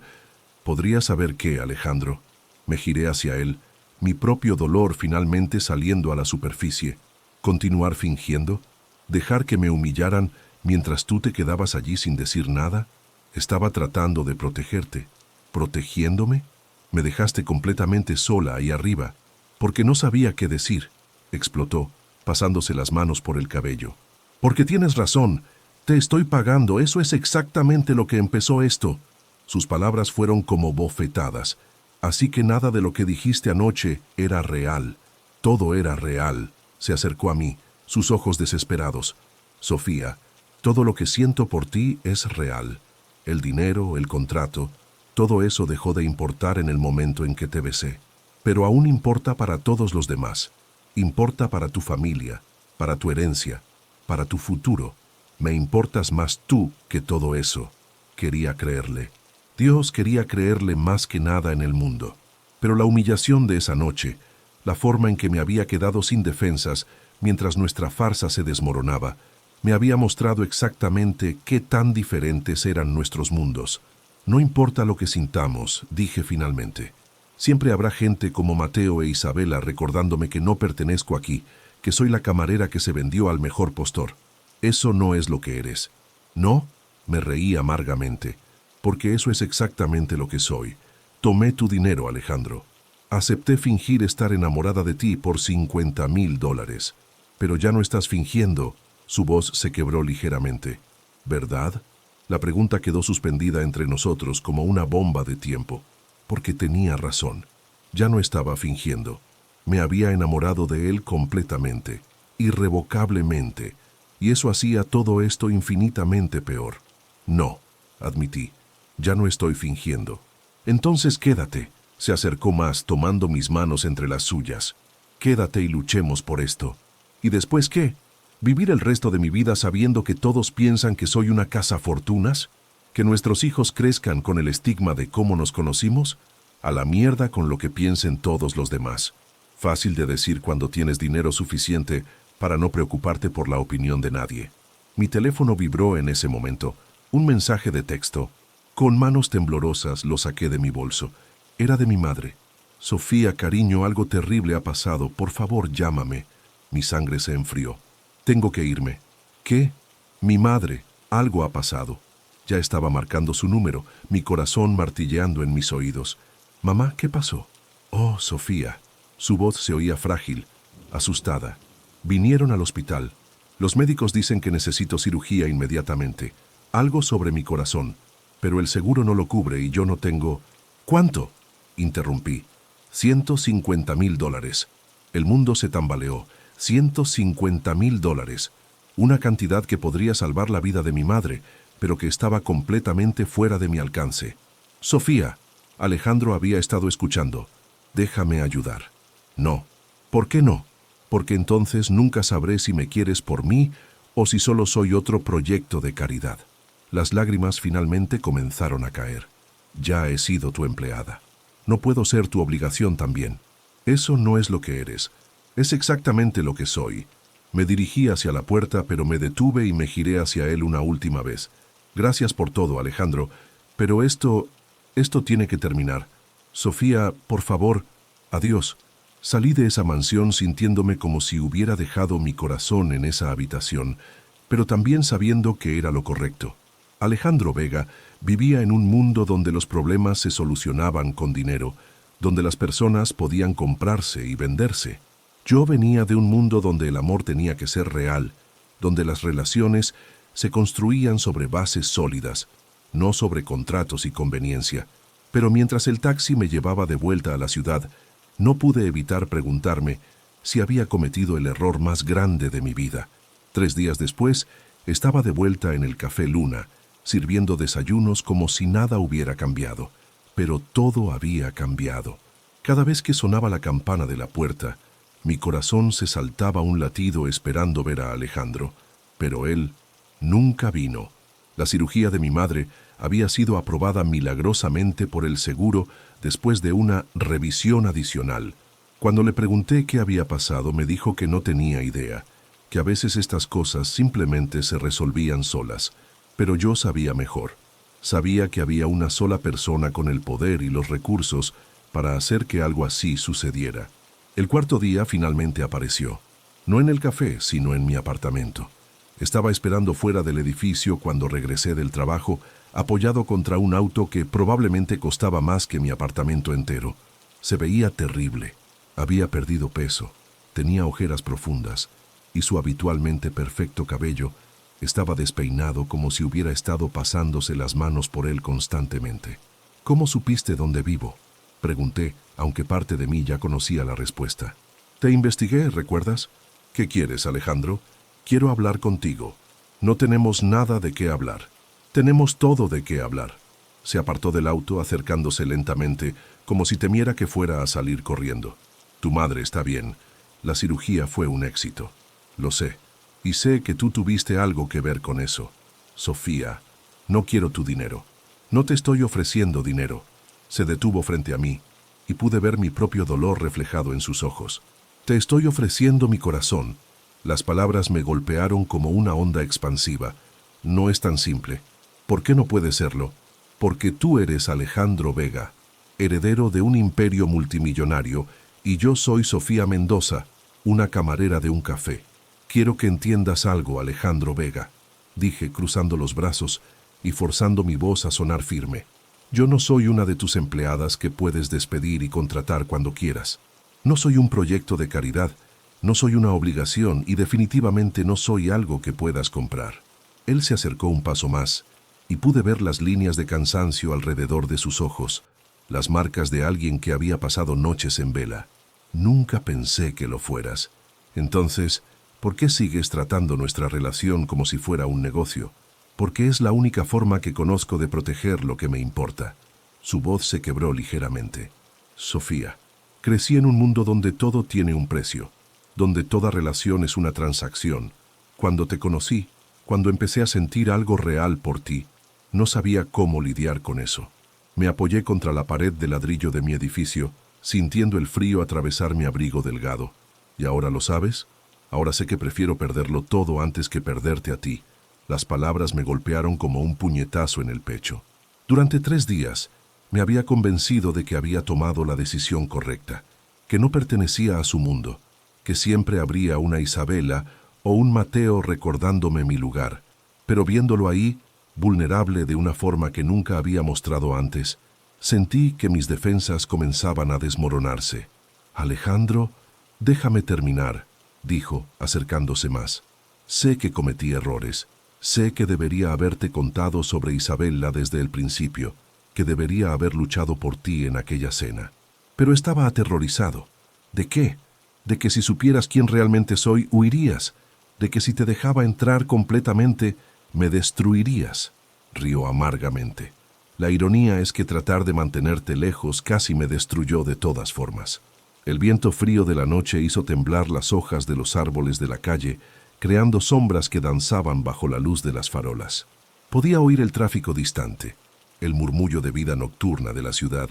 qué, Alejandro». Me giré hacia él, mi propio dolor finalmente saliendo a la superficie. ¿Continuar fingiendo? ¿Dejar que me humillaran mientras tú te quedabas allí sin decir nada? Estaba tratando de protegerte. ¿Protegiéndome? Me dejaste completamente sola ahí arriba. Porque no sabía qué decir, explotó, pasándose las manos por el cabello. Porque tienes razón, te estoy pagando, eso es exactamente lo que empezó esto. Sus palabras fueron como bofetadas. Así que nada de lo que dijiste anoche era real. Todo era real. Se acercó a mí, sus ojos desesperados. Sofía, todo lo que siento por ti es real. El dinero, el contrato, todo eso dejó de importar en el momento en que te besé. Pero aún importa para todos los demás. Importa para tu familia, para tu herencia, para tu futuro. Me importas más tú que todo eso. Quería creerle. Dios quería creerle más que nada en el mundo. Pero la humillación de esa noche, la forma en que me había quedado sin defensas mientras nuestra farsa se desmoronaba, me había mostrado exactamente qué tan diferentes eran nuestros mundos. No importa lo que sintamos, dije finalmente. Siempre habrá gente como Mateo e Isabela recordándome que no pertenezco aquí, que soy la camarera que se vendió al mejor postor. Eso no es lo que eres. ¿No? Me reí amargamente, porque eso es exactamente lo que soy. Tomé tu dinero, Alejandro. Acepté fingir estar enamorada de ti por $50,000. Pero ya no estás fingiendo. Su voz se quebró ligeramente. ¿Verdad? La pregunta quedó suspendida entre nosotros como una bomba de tiempo, porque tenía razón. Ya no estaba fingiendo. Me había enamorado de él completamente, irrevocablemente, y eso hacía todo esto infinitamente peor. No, admití, ya no estoy fingiendo. Entonces quédate. Se acercó más, tomando mis manos entre las suyas. Quédate y luchemos por esto. ¿Y después qué? ¿Vivir el resto de mi vida sabiendo que todos piensan que soy una cazafortunas? ¿Que nuestros hijos crezcan con el estigma de cómo nos conocimos? A la mierda con lo que piensen todos los demás. Fácil de decir cuando tienes dinero suficiente para no preocuparte por la opinión de nadie. Mi teléfono vibró en ese momento. Un mensaje de texto. Con manos temblorosas lo saqué de mi bolso. Era de mi madre. Sofía, cariño, algo terrible ha pasado. Por favor, llámame. Mi sangre se enfrió. Tengo que irme. ¿Qué? Mi madre. Algo ha pasado. Ya estaba marcando su número, mi corazón martilleando en mis oídos. Mamá, ¿qué pasó? Oh, Sofía. Su voz se oía frágil, asustada. Vinieron al hospital. Los médicos dicen que necesito cirugía inmediatamente. Algo sobre mi corazón. Pero el seguro no lo cubre y yo no tengo... ¿Cuánto? Interrumpí. $150,000. El mundo se tambaleó. $150,000. Una cantidad que podría salvar la vida de mi madre, pero que estaba completamente fuera de mi alcance. Sofía, Alejandro había estado escuchando. Déjame ayudar. No. ¿Por qué no? Porque entonces nunca sabré si me quieres por mí o si solo soy otro proyecto de caridad. Las lágrimas finalmente comenzaron a caer. Ya he sido tu empleada. No puedo ser tu obligación también. Eso no es lo que eres. Es exactamente lo que soy. Me dirigí hacia la puerta, pero me detuve y me giré hacia él una última vez. Gracias por todo, Alejandro, pero esto tiene que terminar. Sofía, por favor, adiós. Salí de esa mansión sintiéndome como si hubiera dejado mi corazón en esa habitación, pero también sabiendo que era lo correcto. Alejandro Vega vivía en un mundo donde los problemas se solucionaban con dinero, donde las personas podían comprarse y venderse. Yo venía de un mundo donde el amor tenía que ser real, donde las relaciones se construían sobre bases sólidas, no sobre contratos y conveniencia. Pero mientras el taxi me llevaba de vuelta a la ciudad, no pude evitar preguntarme si había cometido el error más grande de mi vida. 3 días después, estaba de vuelta en el Café Luna, sirviendo desayunos como si nada hubiera cambiado. Pero todo había cambiado. Cada vez que sonaba la campana de la puerta, mi corazón se saltaba un latido esperando ver a Alejandro. Pero él nunca vino. La cirugía de mi madre había sido aprobada milagrosamente por el seguro después de una revisión adicional. Cuando le pregunté qué había pasado, me dijo que no tenía idea, que a veces estas cosas simplemente se resolvían solas. Pero yo sabía mejor. Sabía que había una sola persona con el poder y los recursos para hacer que algo así sucediera. El cuarto día finalmente apareció. No en el café, sino en mi apartamento. Estaba esperando fuera del edificio cuando regresé del trabajo, apoyado contra un auto que probablemente costaba más que mi apartamento entero. Se veía terrible. Había perdido peso, tenía ojeras profundas, y su habitualmente perfecto cabello estaba despeinado como si hubiera estado pasándose las manos por él constantemente. «¿Cómo supiste dónde vivo?», pregunté, aunque parte de mí ya conocía la respuesta. «Te investigué, ¿recuerdas?». «¿Qué quieres, Alejandro?». «Quiero hablar contigo». «No tenemos nada de qué hablar». «Tenemos todo de qué hablar». Se apartó del auto acercándose lentamente, como si temiera que fuera a salir corriendo. «Tu madre está bien. La cirugía fue un éxito». «Lo sé. Y sé que tú tuviste algo que ver con eso». «Sofía, no quiero tu dinero». «No te estoy ofreciendo dinero». Se detuvo frente a mí, y pude ver mi propio dolor reflejado en sus ojos. «Te estoy ofreciendo mi corazón». Las palabras me golpearon como una onda expansiva. «No es tan simple». «¿Por qué no puede serlo?». «Porque tú eres Alejandro Vega, heredero de un imperio multimillonario, y yo soy Sofía Mendoza, una camarera de un café». «Quiero que entiendas algo, Alejandro Vega», dije cruzando los brazos y forzando mi voz a sonar firme. «Yo no soy una de tus empleadas que puedes despedir y contratar cuando quieras. No soy un proyecto de caridad, no soy una obligación y definitivamente no soy algo que puedas comprar». Él se acercó un paso más y pude ver las líneas de cansancio alrededor de sus ojos, las marcas de alguien que había pasado noches en vela. «Nunca pensé que lo fueras. Entonces, ¿por qué sigues tratando nuestra relación como si fuera un negocio? Porque es la única forma que conozco de proteger lo que me importa». Su voz se quebró ligeramente. «Sofía, crecí en un mundo donde todo tiene un precio, donde toda relación es una transacción. Cuando te conocí, cuando empecé a sentir algo real por ti, no sabía cómo lidiar con eso. Me apoyé contra la pared de ladrillo de mi edificio, sintiendo el frío atravesar mi abrigo delgado. ¿Y ahora lo sabes? Ahora sé que prefiero perderlo todo antes que perderte a ti». Las palabras me golpearon como un puñetazo en el pecho. Durante 3 días, me había convencido de que había tomado la decisión correcta, que no pertenecía a su mundo, que siempre habría una Isabela o un Mateo recordándome mi lugar. Pero viéndolo ahí, vulnerable de una forma que nunca había mostrado antes, sentí que mis defensas comenzaban a desmoronarse. «Alejandro, déjame terminar», dijo, acercándose más. «Sé que cometí errores. Sé que debería haberte contado sobre Isabela desde el principio, que debería haber luchado por ti en aquella cena. Pero estaba aterrorizado. ¿De qué? De que si supieras quién realmente soy, huirías. De que si te dejaba entrar completamente, me destruirías». Rió amargamente. La ironía es que tratar de mantenerte lejos casi me destruyó de todas formas. El viento frío de la noche hizo temblar las hojas de los árboles de la calle, creando sombras que danzaban bajo la luz de las farolas. Podía oír el tráfico distante, el murmullo de vida nocturna de la ciudad,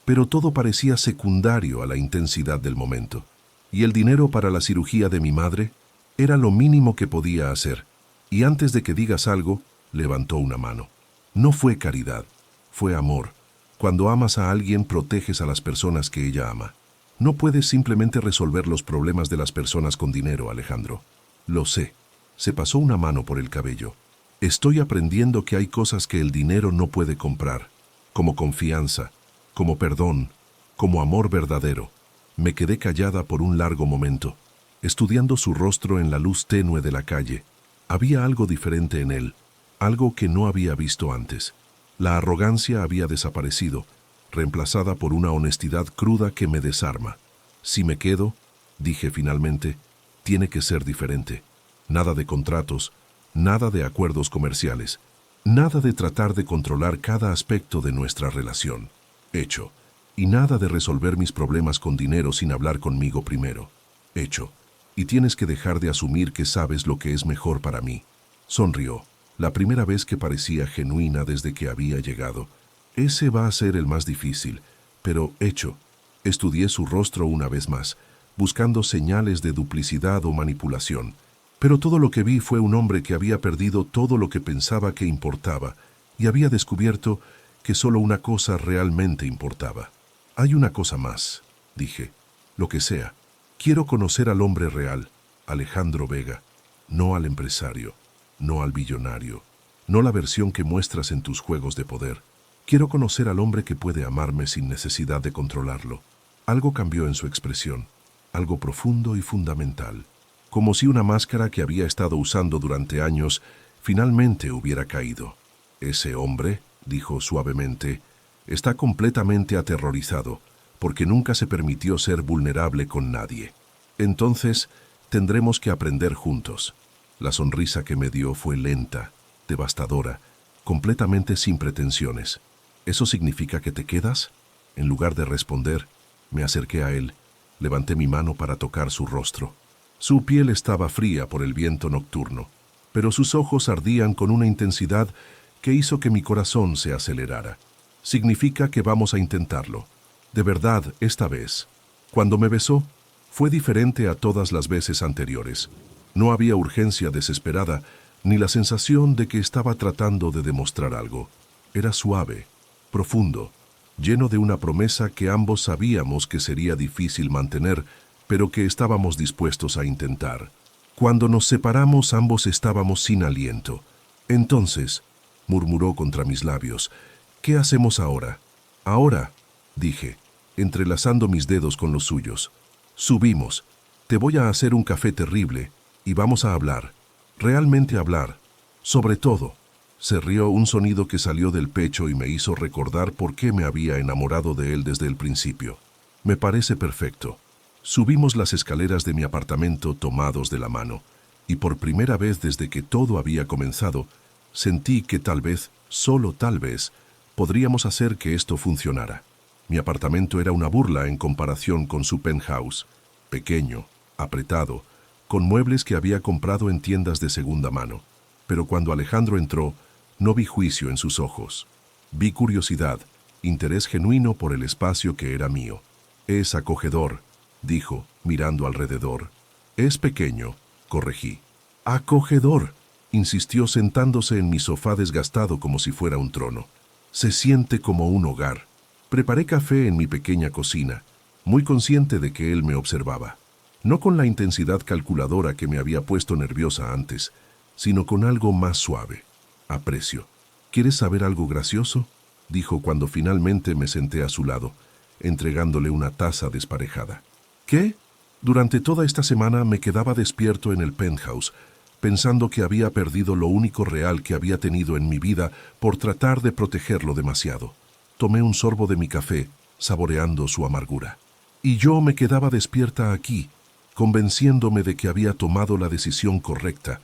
pero todo parecía secundario a la intensidad del momento. Y el dinero para la cirugía de mi madre era lo mínimo que podía hacer. Y antes de que digas algo, levantó una mano. No fue caridad, fue amor. Cuando amas a alguien, proteges a las personas que ella ama. No puedes simplemente resolver los problemas de las personas con dinero, Alejandro. Lo sé. Se pasó una mano por el cabello. Estoy aprendiendo que hay cosas que el dinero no puede comprar, como confianza, como perdón, como amor verdadero. Me quedé callada por un largo momento, estudiando su rostro en la luz tenue de la calle. Había algo diferente en él, algo que no había visto antes. La arrogancia había desaparecido, reemplazada por una honestidad cruda que me desarma. «Si me quedo», dije finalmente, «tiene que ser diferente. Nada de contratos, nada de acuerdos comerciales, nada de tratar de controlar cada aspecto de nuestra relación. Hecho. Y nada de resolver mis problemas con dinero sin hablar conmigo primero. Hecho. Y tienes que dejar de asumir que sabes lo que es mejor para mí». Sonrió, la primera vez que parecía genuina desde que había llegado. «Ese va a ser el más difícil, pero hecho». Estudié su rostro una vez más, buscando señales de duplicidad o manipulación. Pero todo lo que vi fue un hombre que había perdido todo lo que pensaba que importaba y había descubierto que solo una cosa realmente importaba. «Hay una cosa más», dije. «Lo que sea. Quiero conocer al hombre real, Alejandro Vega, no al empresario, no al billonario, no la versión que muestras en tus juegos de poder. Quiero conocer al hombre que puede amarme sin necesidad de controlarlo. Algo cambió en su expresión, algo profundo y fundamental, como si una máscara que había estado usando durante años finalmente hubiera caído. Ese hombre, dijo suavemente, está completamente aterrorizado porque nunca se permitió ser vulnerable con nadie. Entonces, tendremos que aprender juntos. La sonrisa que me dio fue lenta, devastadora, completamente sin pretensiones. ¿Eso significa que te quedas? En lugar de responder, me acerqué a él, levanté mi mano para tocar su rostro. Su piel estaba fría por el viento nocturno, pero sus ojos ardían con una intensidad que hizo que mi corazón se acelerara. Significa que vamos a intentarlo. De verdad, esta vez. Cuando me besó, fue diferente a todas las veces anteriores. No había urgencia desesperada, ni la sensación de que estaba tratando de demostrar algo. Era suave, profundo, lleno de una promesa que ambos sabíamos que sería difícil mantener, pero que estábamos dispuestos a intentar. Cuando nos separamos, ambos estábamos sin aliento. Entonces, murmuró contra mis labios, ¿qué hacemos ahora? Ahora, dije, entrelazando mis dedos con los suyos. Subimos. Te voy a hacer un café terrible y vamos a hablar. Realmente hablar. Sobre todo. Se rió, un sonido que salió del pecho y me hizo recordar por qué me había enamorado de él desde el principio. Me parece perfecto. Subimos las escaleras de mi apartamento tomados de la mano, y por primera vez desde que todo había comenzado, sentí que tal vez, solo tal vez, podríamos hacer que esto funcionara. Mi apartamento era una burla en comparación con su penthouse, pequeño, apretado, con muebles que había comprado en tiendas de segunda mano. Pero cuando Alejandro entró, no vi juicio en sus ojos. Vi curiosidad, interés genuino por el espacio que era mío. Es acogedor, dijo, mirando alrededor. Es pequeño, corregí. Acogedor, insistió sentándose en mi sofá desgastado como si fuera un trono. Se siente como un hogar. Preparé café en mi pequeña cocina, muy consciente de que él me observaba. No con la intensidad calculadora que me había puesto nerviosa antes, sino con algo más suave. Aprecio. ¿Quieres saber algo gracioso?, dijo cuando finalmente me senté a su lado, entregándole una taza desparejada. ¿Qué? Durante toda esta semana me quedaba despierto en el penthouse, pensando que había perdido lo único real que había tenido en mi vida por tratar de protegerlo demasiado. Tomé un sorbo de mi café, saboreando su amargura. Y yo me quedaba despierta aquí, convenciéndome de que había tomado la decisión correcta,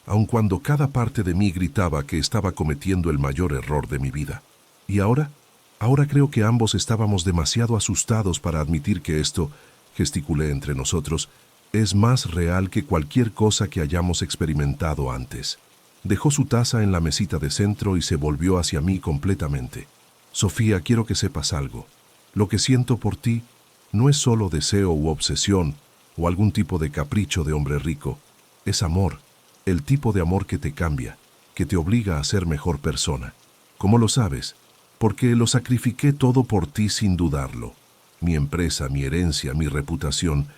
aun cuando cada parte de mí gritaba que estaba cometiendo el mayor error de mi vida. ¿Y ahora? Ahora creo que ambos estábamos demasiado asustados para admitir que esto, gesticulé entre nosotros, es más real que cualquier cosa que hayamos experimentado antes. Dejó su taza en la mesita de centro y se volvió hacia mí completamente. Sofía, quiero que sepas algo. Lo que siento por ti no es solo deseo u obsesión o algún tipo de capricho de hombre rico. Es amor. El tipo de amor que te cambia, que te obliga a ser mejor persona. ¿Cómo lo sabes? Porque lo sacrifiqué todo por ti sin dudarlo. Mi empresa, mi herencia, mi reputación,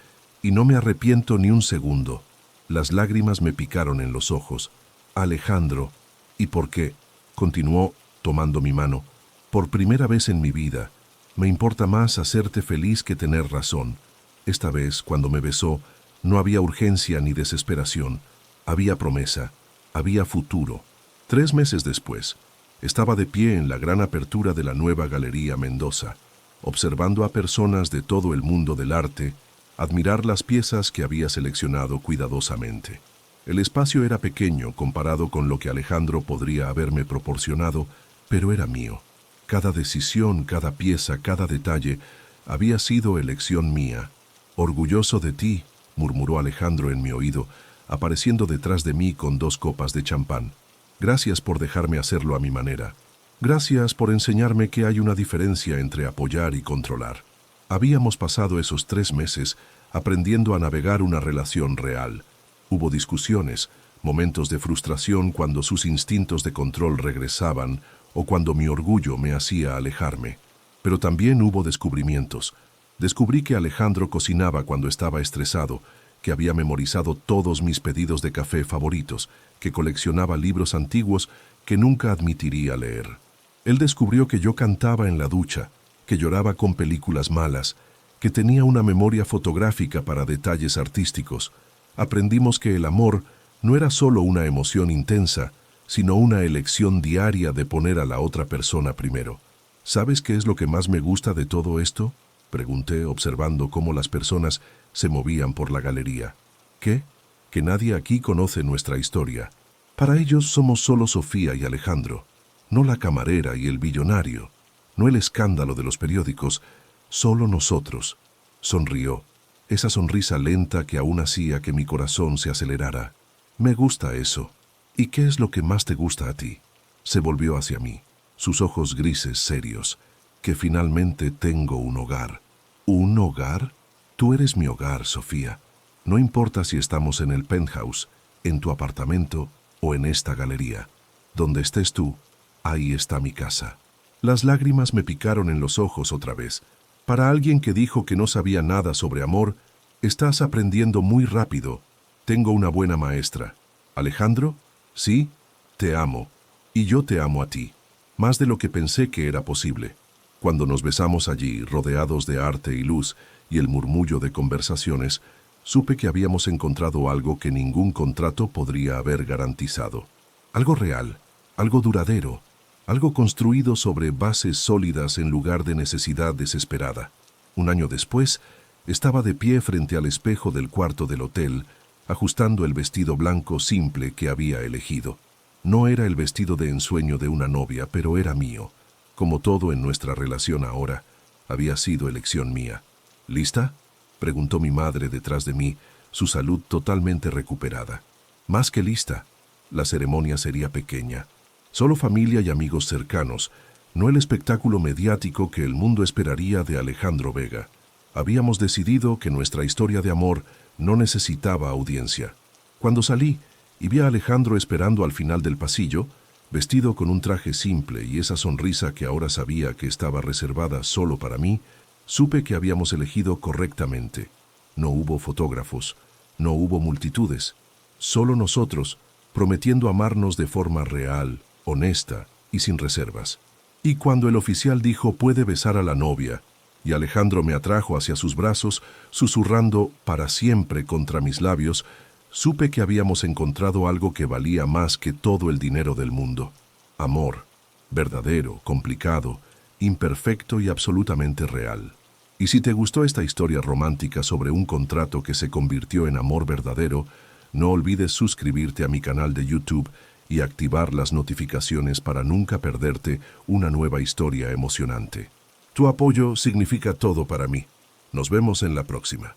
y no me arrepiento ni un segundo. Las lágrimas me picaron en los ojos. Alejandro, ¿y por qué? Continuó, tomando mi mano. Por primera vez en mi vida, me importa más hacerte feliz que tener razón. Esta vez, cuando me besó, no había urgencia ni desesperación. Había promesa, había futuro. 3 meses después, estaba de pie en la gran apertura de la nueva Galería Mendoza, observando a personas de todo el mundo del arte, admirar las piezas que había seleccionado cuidadosamente. El espacio era pequeño comparado con lo que Alejandro podría haberme proporcionado, pero era mío. Cada decisión, cada pieza, cada detalle había sido elección mía. Orgulloso de ti, murmuró Alejandro en mi oído, apareciendo detrás de mí con 2 copas de champán. Gracias por dejarme hacerlo a mi manera. Gracias por enseñarme que hay una diferencia entre apoyar y controlar. Habíamos pasado esos 3 meses aprendiendo a navegar una relación real. Hubo discusiones, momentos de frustración cuando sus instintos de control regresaban o cuando mi orgullo me hacía alejarme. Pero también hubo descubrimientos. Descubrí que Alejandro cocinaba cuando estaba estresado, que había memorizado todos mis pedidos de café favoritos, que coleccionaba libros antiguos que nunca admitiría leer. Él descubrió que yo cantaba en la ducha, que lloraba con películas malas, que tenía una memoria fotográfica para detalles artísticos. Aprendimos que el amor no era solo una emoción intensa, sino una elección diaria de poner a la otra persona primero. ¿Sabes qué es lo que más me gusta de todo esto?, pregunté, observando cómo las personas se movían por la galería. ¿Qué? Que nadie aquí conoce nuestra historia. Para ellos somos solo Sofía y Alejandro, no la camarera y el billonario, no el escándalo de los periódicos, solo nosotros. Sonrió, esa sonrisa lenta que aún hacía que mi corazón se acelerara. Me gusta eso. ¿Y qué es lo que más te gusta a ti? Se volvió hacia mí, sus ojos grises serios. Que finalmente tengo un hogar. ¿Un hogar? Tú eres mi hogar, Sofía. No importa si estamos en el penthouse, en tu apartamento o en esta galería. Donde estés tú, ahí está mi casa. Las lágrimas me picaron en los ojos otra vez. Para alguien que dijo que no sabía nada sobre amor, estás aprendiendo muy rápido. Tengo una buena maestra. Alejandro, sí, te amo. Y yo te amo a ti. Más de lo que pensé que era posible. Cuando nos besamos allí, rodeados de arte y luz y el murmullo de conversaciones, supe que habíamos encontrado algo que ningún contrato podría haber garantizado. Algo real, algo duradero, algo construido sobre bases sólidas en lugar de necesidad desesperada. Un año después, estaba de pie frente al espejo del cuarto del hotel, ajustando el vestido blanco simple que había elegido. No era el vestido de ensueño de una novia, pero era mío. Como todo en nuestra relación ahora, había sido elección mía. ¿Lista?, preguntó mi madre detrás de mí, su salud totalmente recuperada. Más que lista. La ceremonia sería pequeña. Solo familia y amigos cercanos, no el espectáculo mediático que el mundo esperaría de Alejandro Vega. Habíamos decidido que nuestra historia de amor no necesitaba audiencia. Cuando salí y vi a Alejandro esperando al final del pasillo, vestido con un traje simple y esa sonrisa que ahora sabía que estaba reservada solo para mí, supe que habíamos elegido correctamente. No hubo fotógrafos, no hubo multitudes, solo nosotros, prometiendo amarnos de forma real, honesta y sin reservas. Y cuando el oficial dijo puede besar a la novia, y Alejandro me atrajo hacia sus brazos, susurrando para siempre contra mis labios, supe que habíamos encontrado algo que valía más que todo el dinero del mundo. Amor, verdadero, complicado, imperfecto y absolutamente real. Y si te gustó esta historia romántica sobre un contrato que se convirtió en amor verdadero, no olvides suscribirte a mi canal de YouTube y activar las notificaciones para nunca perderte una nueva historia emocionante. Tu apoyo significa todo para mí. Nos vemos en la próxima.